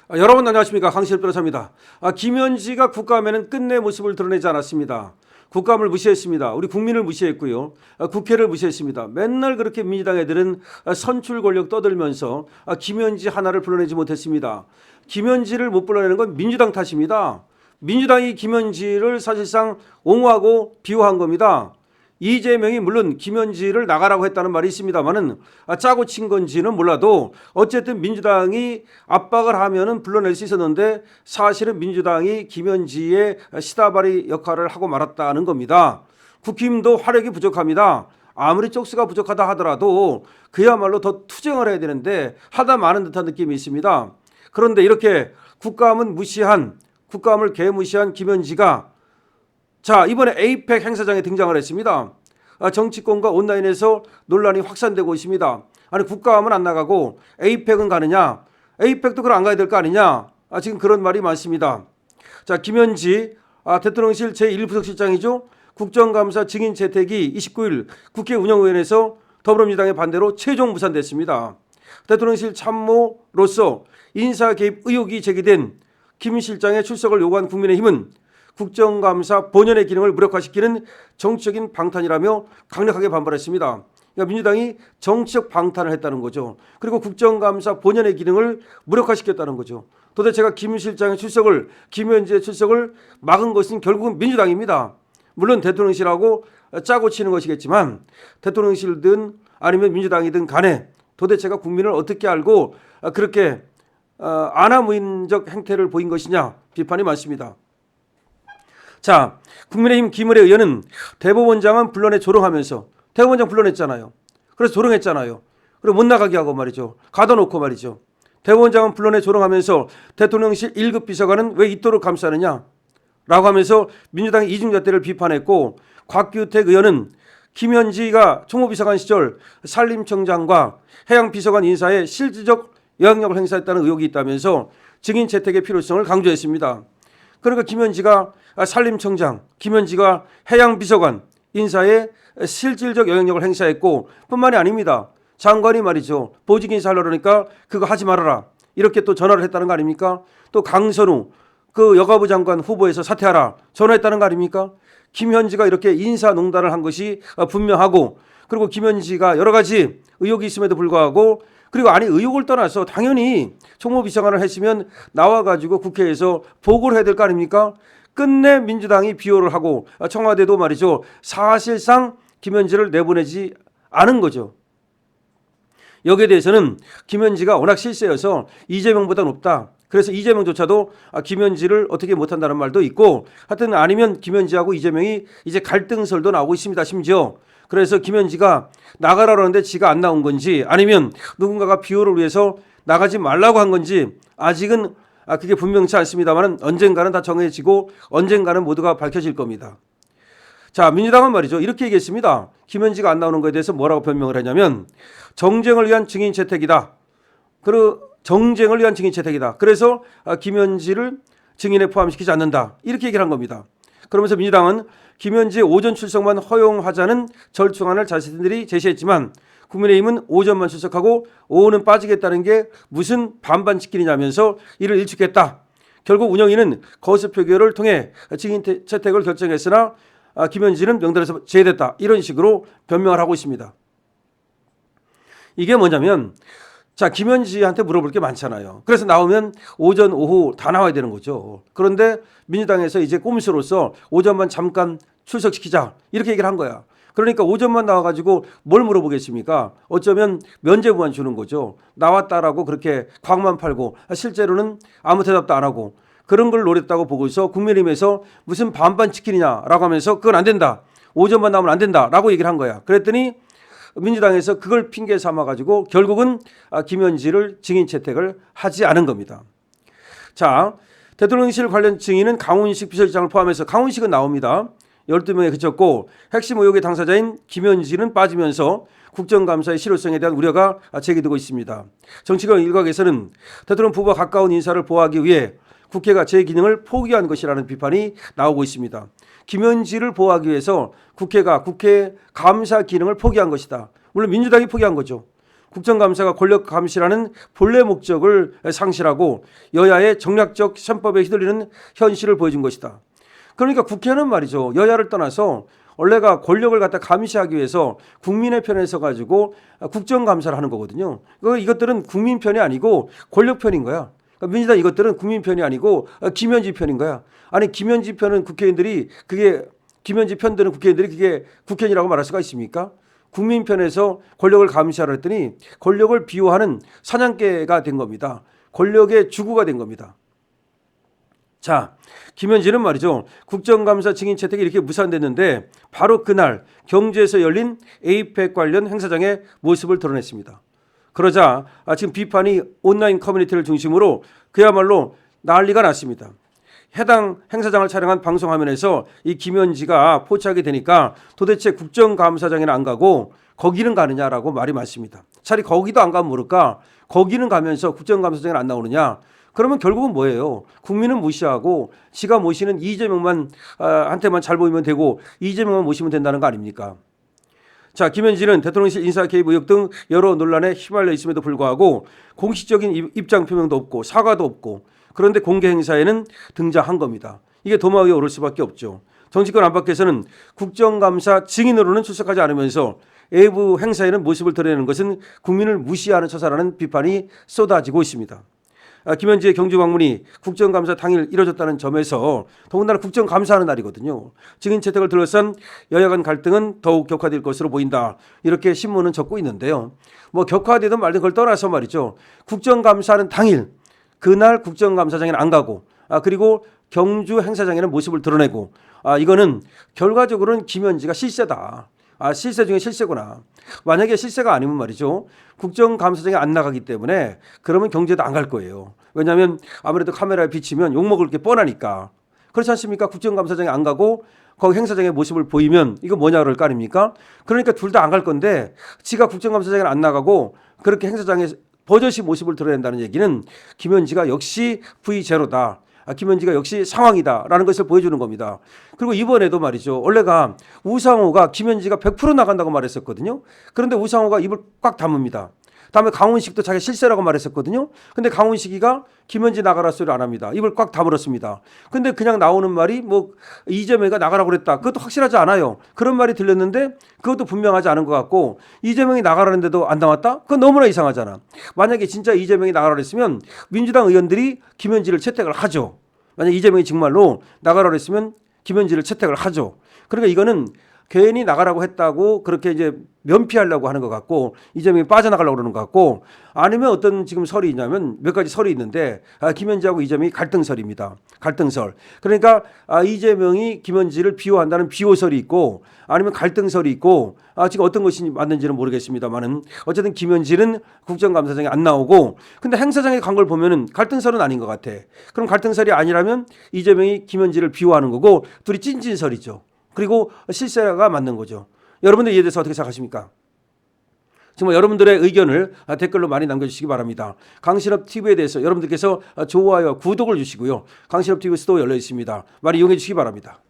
여러분 안녕하십니까, 강시일 변호사입니다. 김현지가 국감에는 끝내 모습을 드러내지 않았습니다. 국감을 무시했습니다. 우리 국민을 무시했고요. 국회를 무시했습니다. 맨날 그렇게 민주당 애들은 선출 권력 떠들면서 김현지 하나를 불러내지 못했습니다. 김현지를 못 불러내는 건 민주당 탓입니다. 민주당이 김현지를 사실상 옹호하고 비호한 겁니다. 이재명이 물론 김현지를 나가라고 했다는 말이 있습니다만은 짜고 친 건지는 몰라도 어쨌든 민주당이 압박을 하면은 불러낼 수 있었는데 사실은 민주당이 김현지의 시다바리 역할을 하고 말았다는 겁니다. 국힘도 화력이 부족합니다. 아무리 쪽수가 부족하다 하더라도 그야말로 더 투쟁을 해야 되는데 하다 마는 듯한 느낌이 있습니다. 그런데 이렇게 국감은 무시한, 국감을 개무시한 김현지가 이번에 에이펙 행사장에 등장을 했습니다. 정치권과 온라인에서 논란이 확산되고 있습니다. 아니, 국감은 안 나가고 에이펙은 가느냐? 에이펙도 그럼 안 가야 될 거 아니냐? 지금 그런 말이 많습니다. 김현지 대통령실 제1부속실장이죠. 국정감사 증인 채택이 29일 국회 운영위원회에서 더불어민주당의 반대로 최종 무산됐습니다. 대통령실 참모로서 인사 개입 의혹이 제기된 김 실장의 출석을 요구한 국민의힘은 국정감사 본연의 기능을 무력화시키는 정치적인 방탄이라며 강력하게 반발했습니다. 그러니까 민주당이 정치적 방탄을 했다는 거죠. 그리고 국정감사 본연의 기능을 무력화시켰다는 거죠. 도대체가 김 실장의 출석을, 김현지의 출석을 막은 것은 결국은 민주당입니다. 물론 대통령실하고 짜고 치는 것이겠지만 대통령실든 아니면 민주당이든 간에 도대체가 국민을 어떻게 알고 그렇게 아나무인적 행태를 보인 것이냐 비판이 많습니다. 국민의힘 김은혜 의원은 대법원장은 불러내 조롱하면서, 대법원장 불러냈잖아요. 그래서 조롱했잖아요. 그리고 못 나가게 하고 말이죠. 가둬놓고 말이죠. 대법원장은 불러내 조롱하면서 대통령실 1급 비서관은 왜 이토록 감싸느냐 라고 하면서 민주당의 이중잣대를 비판했고, 곽규택 의원은 김현지가 총무비서관 시절 산림청장과 해양비서관 인사에 실질적 영향력을 행사했다는 의혹이 있다면서 증인 채택의 필요성을 강조했습니다. 그러니까 김현지가 산림청장, 김현지가 해양비서관 인사에 실질적 영향력을 행사했고 뿐만이 아닙니다. 장관이 말이죠. 보직인사 하려고 그러니까 그거 하지 말아라. 이렇게 또 전화를 했다는 거 아닙니까? 또 강선우 그 여가부 장관 후보에서 사퇴하라. 전화했다는 거 아닙니까? 김현지가 이렇게 인사농단을 한 것이 분명하고, 그리고 김현지가 여러 가지 의혹이 있음에도 불구하고, 그리고 의혹을 떠나서 당연히 총무비서관을 했으면 나와가지고 국회에서 보고를 해야 될 거 아닙니까? 끝내 민주당이 비호를 하고 청와대도 말이죠. 사실상 김현지를 내보내지 않은 거죠. 여기에 대해서는 김현지가 워낙 실세여서 이재명보다 높다. 그래서 이재명조차도 김현지를 어떻게 못한다는 말도 있고, 하여튼 아니면 김현지하고 이재명이 이제 갈등설도 나오고 있습니다. 심지어. 그래서 김현지가 나가라고 하는데 지가 안 나온 건지, 아니면 누군가가 비호를 위해서 나가지 말라고 한 건지 아직은 그게 분명치 않습니다만 언젠가는 다 정해지고 언젠가는 모두가 밝혀질 겁니다. 민주당은 말이죠. 이렇게 얘기했습니다. 김현지가 안 나오는 것에 대해서 뭐라고 변명을 했냐면 정쟁을 위한 증인 채택이다. 정쟁을 위한 증인 채택이다. 그래서 김현지를 증인에 포함시키지 않는다. 이렇게 얘기를 한 겁니다. 그러면서 민주당은 김현지의 오전 출석만 허용하자는 절충안을 자신들이 제시했지만 국민의힘은 오전만 출석하고 오후는 빠지겠다는 게 무슨 반반 치킨이냐면서 이를 일축했다. 결국 운영위는 거수 표결을 통해 증인 채택을 결정했으나 김현지는 명단에서 제외됐다. 이런 식으로 변명을 하고 있습니다. 이게 뭐냐면 김현지한테 물어볼 게 많잖아요. 그래서 나오면 오전, 오후 다 나와야 되는 거죠. 그런데 민주당에서 이제 꼼수로서 오전만 잠깐 출석시키자 이렇게 얘기를 한 거야. 그러니까 오전만 나와가지고 뭘 물어보겠습니까? 어쩌면 면죄부만 주는 거죠. 나왔다라고 그렇게 광만 팔고 실제로는 아무 대답도 안 하고 그런 걸 노렸다고 보고서 국민의힘에서 무슨 반반 치킨이냐라고 하면서 그건 안 된다. 오전만 나오면 안 된다라고 얘기를 한 거야. 그랬더니 민주당에서 그걸 핑계 삼아가지고 결국은 김현지를 증인 채택을 하지 않은 겁니다. 대통령실 관련 증인은 강훈식 비서실장을 포함해서 강훈식은 나옵니다. 12명에 그쳤고 핵심 의혹의 당사자인 김현지는 빠지면서 국정감사의 실효성에 대한 우려가 제기되고 있습니다. 정치권 일각에서는 대통령 부부와 가까운 인사를 보호하기 위해 국회가 제 기능을 포기한 것이라는 비판이 나오고 있습니다. 김현지를 보호하기 위해서 국회가 국회 감사 기능을 포기한 것이다. 물론 민주당이 포기한 거죠. 국정감사가 권력 감시라는 본래 목적을 상실하고 여야의 정략적 셈법에 휘둘리는 현실을 보여준 것이다. 그러니까 국회는 말이죠. 여야를 떠나서 원래가 권력을 갖다 감시하기 위해서 국민의 편에 서 가지고 국정감사를 하는 거거든요. 이것들은 국민 편이 아니고 권력 편인 거야. 민주당 이것들은 국민 편이 아니고 김현지 편인 거야. 아니 김현지 편은 국회의원들이 김현지 편드는 국회의원들이 그게 국회의원이라고 말할 수가 있습니까? 국민 편에서 권력을 감시하라 했더니 권력을 비호하는 사냥개가 된 겁니다. 권력의 주구가 된 겁니다. 자, 김현지는 말이죠. 국정감사 증인 채택이 이렇게 무산됐는데 바로 그날 경주에서 열린 에이펙 관련 행사장의 모습을 드러냈습니다. 그러자 지금 비판이 온라인 커뮤니티를 중심으로 그야말로 난리가 났습니다. 해당 행사장을 촬영한 방송화면에서 이 김현지가 포착이 되니까 도대체 국정감사장에는 안 가고 거기는 가느냐라고 말이 많습니다. 차라리 거기도 안 가면 모를까? 거기는 가면서 국정감사장에는 안 나오느냐? 그러면 결국은 뭐예요? 국민은 무시하고 지가 모시는 이재명만 한테만 잘 보이면 되고 이재명만 모시면 된다는 거 아닙니까? 자, 김현지는 대통령실 인사 개입 의혹 등 여러 논란에 휘말려 있음에도 불구하고 공식적인 입장 표명도 없고 사과도 없고 그런데 공개 행사에는 등장한 겁니다. 이게 도마 위에 오를 수밖에 없죠. 정치권 안팎에서는 국정감사 증인으로는 출석하지 않으면서 외부 행사에는 모습을 드러내는 것은 국민을 무시하는 처사라는 비판이 쏟아지고 있습니다. 김현지의 경주 방문이 국정감사 당일 이뤄졌다는 점에서 더군다나 국정감사하는 날이거든요. 증인 채택을 둘러싼 여야 간 갈등은 더욱 격화될 것으로 보인다. 이렇게 신문은 적고 있는데요. 뭐 격화되든 말든 그걸 떠나서 말이죠. 국정감사하는 당일 그날 국정감사장에는 안 가고 그리고 경주 행사장에는 모습을 드러내고 이거는 결과적으로는 김현지가 실세다. 실세 중에 실세구나. 만약에 실세가 아니면 말이죠. 국정감사장에 안 나가기 때문에 그러면 경제도 안 갈 거예요. 왜냐하면 아무래도 카메라에 비치면 욕먹을 게 뻔하니까. 그렇지 않습니까? 국정감사장에 안 가고 거기 행사장의 모습을 보이면 이거 뭐냐 그럴 거 아닙니까? 그러니까 둘 다 안 갈 건데 지가 국정감사장에 안 나가고 그렇게 행사장에 버젓이 모습을 드러낸다는 얘기는 김현지가 역시 V0다. 김현지가 역시 상황이다라는 것을 보여주는 겁니다. 그리고 이번에도 말이죠. 원래가 우상호가 김현지가 100% 나간다고 말했었거든요. 그런데 우상호가 입을 꽉 다뭅니다. 다음에 강훈식도 자기 실세라고 말했었거든요. 근데 강훈식이가 김현지 나가라 소리 안 합니다. 입을 꽉 다물었습니다. 근데 그냥 나오는 말이 뭐 이재명이가 나가라고 그랬다. 그것도 확실하지 않아요. 그런 말이 들렸는데 그것도 분명하지 않은 것 같고 이재명이 나가라는데도 안 나왔다? 그건 너무나 이상하잖아. 만약에 진짜 이재명이 나가라 그랬으면 민주당 의원들이 김현지를 채택을 하죠. 만약 이재명이 정말로 나가라 그랬으면 김현지를 채택을 하죠. 그러니까 이거는 괜히 나가라고 했다고 그렇게 이제 면피하려고 하는 것 같고 이재명이 빠져나가려고 그러는 것 같고 아니면 어떤 지금 설이 있냐면 몇 가지 설이 있는데 김현지하고 이재명이 갈등설입니다. 갈등설. 그러니까 이재명이 김현지를 비호한다는 비호설이 있고 아니면 갈등설이 있고 지금 어떤 것이 맞는지는 모르겠습니다만은 어쨌든 김현지는 국정감사장에 안 나오고 근데 행사장에 간 걸 보면은 갈등설은 아닌 것 같아. 그럼 갈등설이 아니라면 이재명이 김현지를 비호하는 거고 둘이 찐찐설이죠. 그리고 실세가 맞는 거죠. 여러분들 이에 대해서 어떻게 생각하십니까? 정말 여러분들의 의견을 댓글로 많이 남겨주시기 바랍니다. 강신업 TV에 대해서 여러분들께서 좋아요, 구독을 주시고요. 강신업 TV 스토어 열려 있습니다. 많이 이용해 주시기 바랍니다.